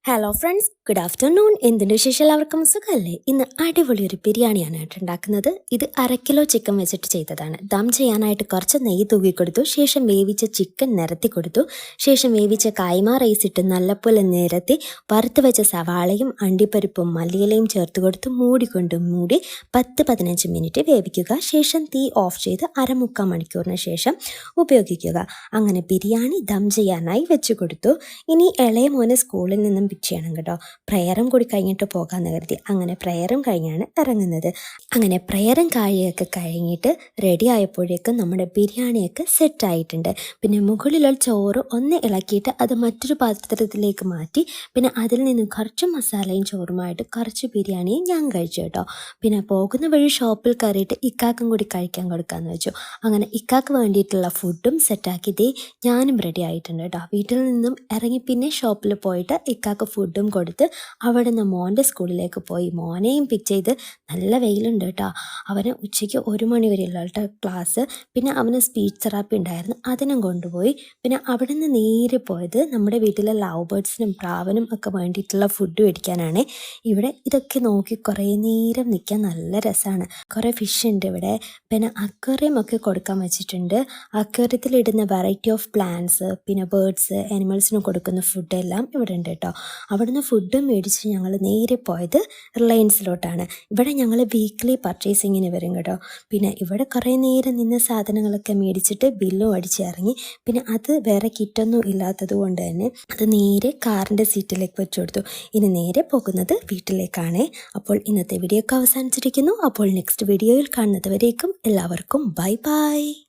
Hello friends, good afternoon. എന്തിൻ്റെ വിശേഷം? എല്ലാവർക്കും സുഖമല്ലേ? ഇന്ന് അടിപൊളി ഒരു ബിരിയാണിയാണ് ഉണ്ടാക്കുന്നത്. ഇത് 1/2 കിലോ ചിക്കൻ വെച്ചിട്ട് ചെയ്തതാണ്. ദം ചെയ്യാനായിട്ട് കുറച്ച് നെയ്യ് തൂക്കി കൊടുത്തു, ശേഷം വേവിച്ച ചിക്കൻ നിരത്തി കൊടുത്തു, ശേഷം വേവിച്ച കായ്മ റൈസ് ഇട്ട് നല്ലപോലെ നിരത്തി വറുത്ത് വെച്ച സവാളയും അണ്ടിപ്പരിപ്പും മല്ലിയിലയും ചേർത്ത് കൊടുത്ത് മൂടി 10-15 മിനിറ്റ് വേവിക്കുക. ശേഷം തീ ഓഫ് ചെയ്ത് 1/4 മണിക്കൂറിന് ശേഷം ഉപയോഗിക്കുക. അങ്ങനെ ബിരിയാണി ദം ചെയ്യാനായി വെച്ച് കൊടുത്തു. ഇനി ഇളയ മോനെ സ്കൂളിൽ നിന്നും ചെയ്യണം കേട്ടോ. പ്രയറും കൂടി കഴിഞ്ഞിട്ട് പോകാമെന്ന് കരുതി. അങ്ങനെ പ്രയറും കഴിഞ്ഞാണ് ഇറങ്ങുന്നത്. അങ്ങനെ പ്രയറും കായൊക്കെ കഴിഞ്ഞിട്ട് റെഡി ആയപ്പോഴേക്കും നമ്മുടെ ബിരിയാണിയൊക്കെ സെറ്റായിട്ടുണ്ട്. പിന്നെ മുകളിലുള്ള ചോറ് ഒന്ന് ഇളക്കിയിട്ട് അത് മറ്റൊരു പാത്രത്തിലേക്ക് മാറ്റി, പിന്നെ അതിൽ നിന്ന് കുറച്ച് മസാലയും ചോറുമായിട്ട് കുറച്ച് ബിരിയാണിയും ഞാൻ കഴിച്ചു കേട്ടോ. പിന്നെ പോകുന്ന വഴി ഷോപ്പിൽ കയറിയിട്ട് ഇക്കാക്കും കൂടി കഴിക്കാൻ കൊടുക്കാമെന്ന് വെച്ചു. അങ്ങനെ ഇക്കാക്ക് വേണ്ടിയിട്ടുള്ള ഫുഡും സെറ്റാക്കി ഞാനും റെഡി ആയിട്ടുണ്ട് കേട്ടോ. വീട്ടിൽ നിന്നും ഇറങ്ങി പിന്നെ ഷോപ്പിൽ പോയിട്ട് ഇക്കാക്ക് ഫുഡും കൊടുത്ത് അവിടെ നിന്ന് മോൻ്റെ സ്കൂളിലേക്ക് പോയി. മോനെയും പിക്ക് ചെയ്ത്, നല്ല വെയിലുണ്ട് കേട്ടോ. അവന് ഉച്ചയ്ക്ക് 1 മണി വരെയുള്ള ക്ലാസ്. പിന്നെ അവന് സ്പീച്ച് തെറാപ്പി ഉണ്ടായിരുന്നു, അതിനും കൊണ്ടുപോയി. പിന്നെ അവിടെ നിന്ന് നേരെ പോയത് നമ്മുടെ വീട്ടിലെ ലവ് ബേർഡ്സിനും പ്രാവനും ഒക്കെ വേണ്ടിയിട്ടുള്ള ഫുഡ് മേടിക്കാനാണ്. ഇവിടെ ഇതൊക്കെ നോക്കി കുറേ നേരം നിൽക്കാൻ നല്ല രസമാണ്. കുറേ ഫിഷ് ഉണ്ട് ഇവിടെ. പിന്നെ അക്വേറിയം ഒക്കെ കൊടുക്കാൻ വെച്ചിട്ടുണ്ട്. അക്വേറിയത്തിലിടുന്ന വെറൈറ്റി ഓഫ് പ്ലാന്റ്സ്, പിന്നെ ബേർഡ്സ്, ആനിമൽസിന് കൊടുക്കുന്ന ഫുഡെല്ലാം ഇവിടെ ഉണ്ട് കേട്ടോ. അവിടുന്ന് ഫുഡ് മേടിച്ച് ഞങ്ങൾ നേരെ പോയത് റിലയൻസിലോട്ടാണ്. ഇവിടെ ഞങ്ങൾ വീക്ക്ലി പർച്ചേസിങ്ങിന് വരും കേട്ടോ. പിന്നെ ഇവിടെ കുറേ നേരം നിന്ന് സാധനങ്ങളൊക്കെ മേടിച്ചിട്ട് ബില്ലും അടിച്ചിറങ്ങി. പിന്നെ അത് വേറെ കിറ്റൊന്നും ഇല്ലാത്തത് കൊണ്ട് തന്നെ അത് നേരെ കാറിൻ്റെ സീറ്റിലേക്ക് വെച്ചു കൊടുത്തു. ഇനി നേരെ പോകുന്നത് വീട്ടിലേക്കാണ്. അപ്പോൾ ഇന്നത്തെ വീഡിയോ ഒക്കെ അവസാനിച്ചിരിക്കുന്നു. അപ്പോൾ നെക്സ്റ്റ് വീഡിയോയിൽ കാണുന്നത് വരേക്കും എല്ലാവർക്കും ബൈ ബൈ.